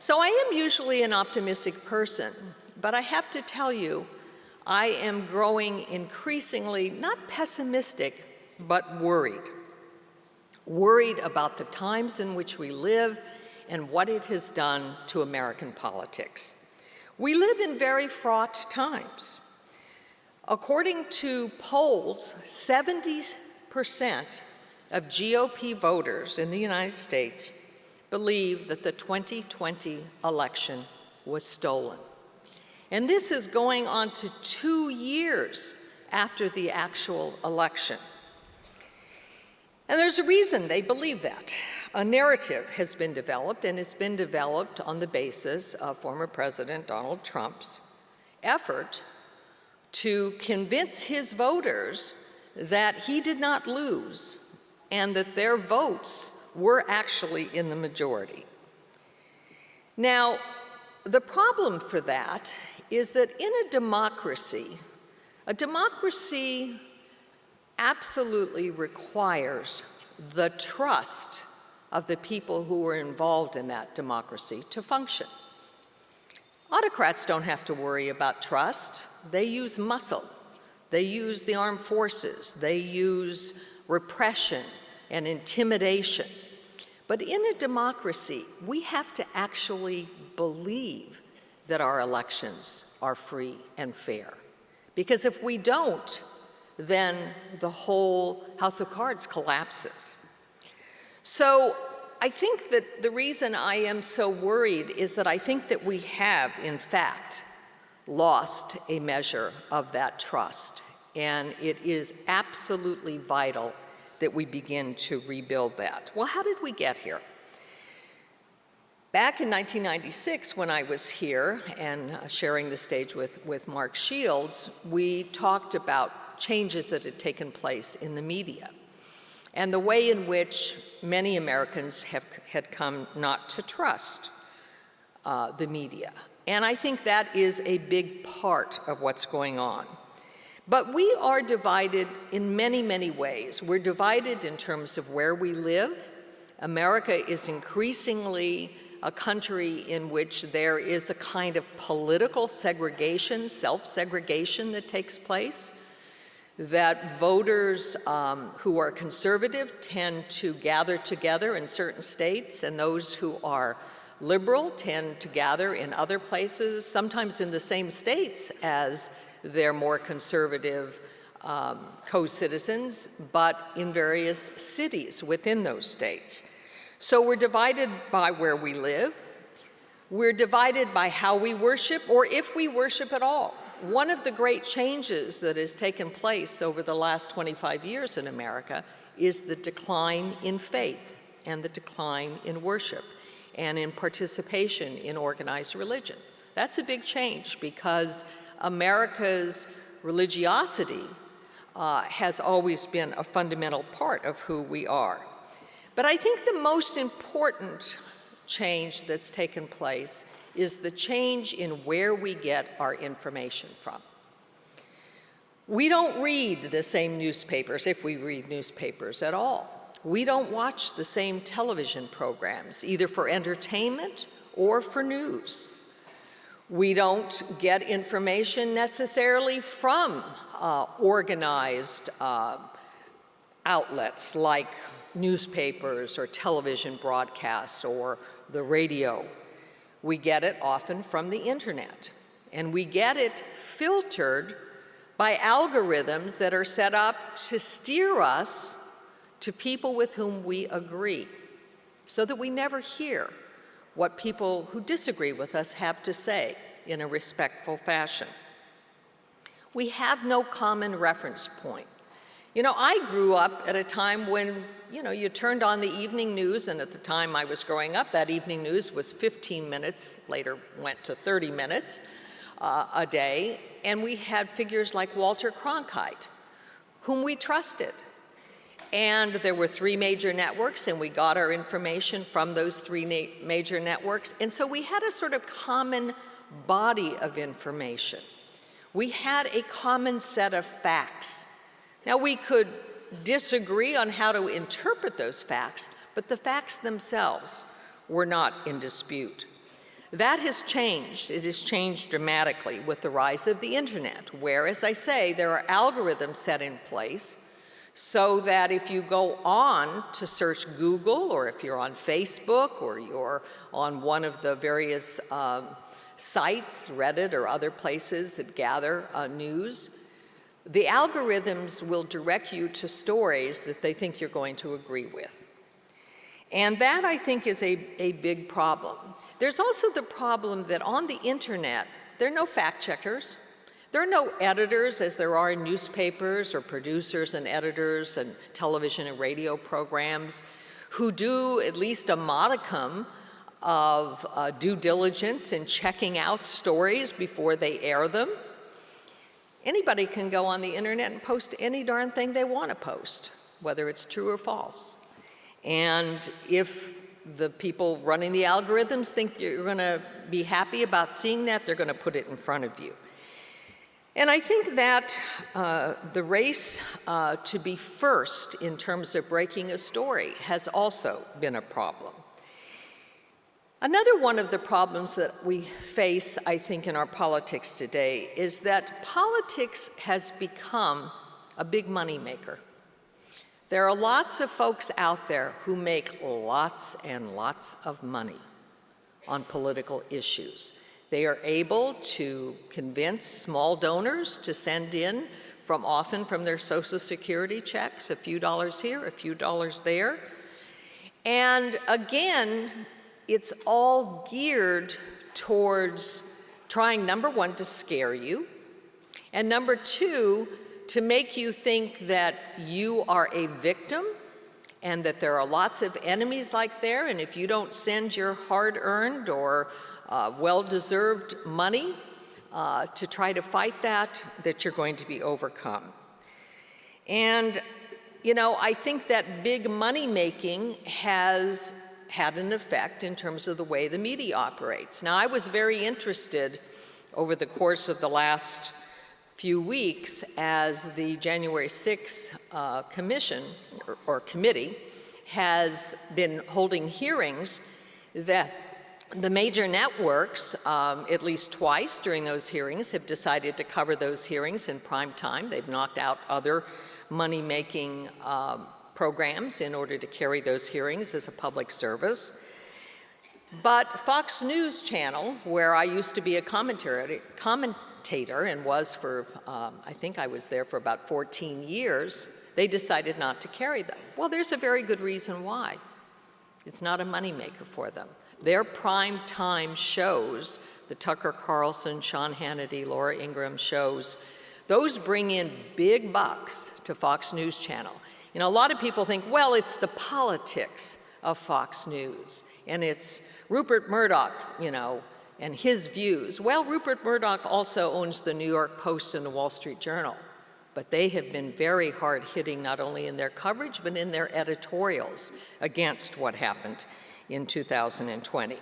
So I am usually an optimistic person, but I have to tell you, I am growing increasingly, not pessimistic, but worried. Worried about the times in which we live and what it has done to American politics. We live in very fraught times. According to polls, 70% of GOP voters in the United States believe that the 2020 election was stolen. And this is going on to 2 years after the actual election. And there's a reason they believe that. A narrative has been developed, and it's been developed on the basis of former President Donald Trump's effort to convince his voters that he did not lose and that their votes were actually in the majority. Now, the problem for that is that in a democracy absolutely requires the trust of the people who are involved in that democracy to function. Autocrats don't have to worry about trust. They use muscle. They use the armed forces. They use repression and intimidation. But in a democracy, we have to actually believe that our elections are free and fair. Because if we don't, then the whole house of cards collapses. So I think that the reason I am so worried is that I think that we have, in fact, lost a measure of that trust. And it is absolutely vital that we begin to rebuild that. Well, how did we get here? Back in 1996, when I was here and sharing the stage with Mark Shields, we talked about changes that had taken place in the media and the way in which many Americans had come not to trust the media. And I think that is a big part of what's going on. But we are divided in many, many ways. We're divided in terms of where we live. America is increasingly a country in which there is a kind of political segregation, self-segregation that takes place, that voters who are conservative tend to gather together in certain states, and those who are liberal tend to gather in other places, sometimes in the same states as their more conservative co-citizens, but in various cities within those states. So we're divided by where we live. We're divided by how we worship, or if we worship at all. One of the great changes that has taken place over the last 25 years in America is the decline in faith and the decline in worship and in participation in organized religion. That's a big change because America's religiosity has always been a fundamental part of who we are. But I think the most important change that's taken place is the change in where we get our information from. We don't read the same newspapers, if we read newspapers at all. We don't watch the same television programs, either for entertainment or for news. We don't get information necessarily from organized outlets like newspapers or television broadcasts or the radio. We get it often from the internet, and we get it filtered by algorithms that are set up to steer us to people with whom we agree, so that we never hear what people who disagree with us have to say in a respectful fashion. We have no common reference point. You know, I grew up at a time when, you turned on the evening news, and at the time I was growing up, that evening news was 15 minutes, later went to 30 minutes a day, and we had figures like Walter Cronkite, whom we trusted. And there were 3 major networks, and we got our information from those 3 major networks, and so we had a sort of common body of information. We had a common set of facts. Now, we could disagree on how to interpret those facts, but the facts themselves were not in dispute. That has changed. It has changed dramatically with the rise of the internet, where, as I say, there are algorithms set in place so that if you go on to search Google, or if you're on Facebook, or you're on one of the various sites, Reddit or other places that gather news, the algorithms will direct you to stories that they think you're going to agree with. And that, I think, is a big problem. There's also the problem that on the internet, there are no fact checkers. There are no editors, as there are in newspapers, or producers and editors and television and radio programs, who do at least a modicum of due diligence in checking out stories before they air them. Anybody can go on the internet and post any darn thing they want to post, whether it's true or false. And if the people running the algorithms think you're going to be happy about seeing that, they're going to put it in front of you. And I think that the race to be first in terms of breaking a story has also been a problem. Another one of the problems that we face, I think, in our politics today is that politics has become a big money maker. There are lots of folks out there who make lots and lots of money on political issues. They are able to convince small donors to send in often from their Social Security checks, a few dollars here, a few dollars there. And again, it's all geared towards trying, number one, to scare you, and number two, to make you think that you are a victim and that there are lots of enemies like there, and if you don't send your hard-earned or well-deserved money to try to fight that you're going to be overcome. And, you know, I think that big money-making has had an effect in terms of the way the media operates. Now, I was very interested over the course of the last few weeks as the January 6th commission or committee has been holding hearings that the major networks, at least twice during those hearings, have decided to cover those hearings in prime time. They've knocked out other money-making programs in order to carry those hearings as a public service. But Fox News Channel, where I used to be a commentator and was for, I think I was there for about 14 years, they decided not to carry them. Well, there's a very good reason why. It's not a moneymaker for them. Their prime time shows, the Tucker Carlson, Sean Hannity, Laura Ingraham shows, those bring in big bucks to Fox News Channel. You know, a lot of people think, well, it's the politics of Fox News, and it's Rupert Murdoch, you know, and his views. Well, Rupert Murdoch also owns the New York Post and the Wall Street Journal, but they have been very hard-hitting not only in their coverage, but in their editorials against what happened in 2020.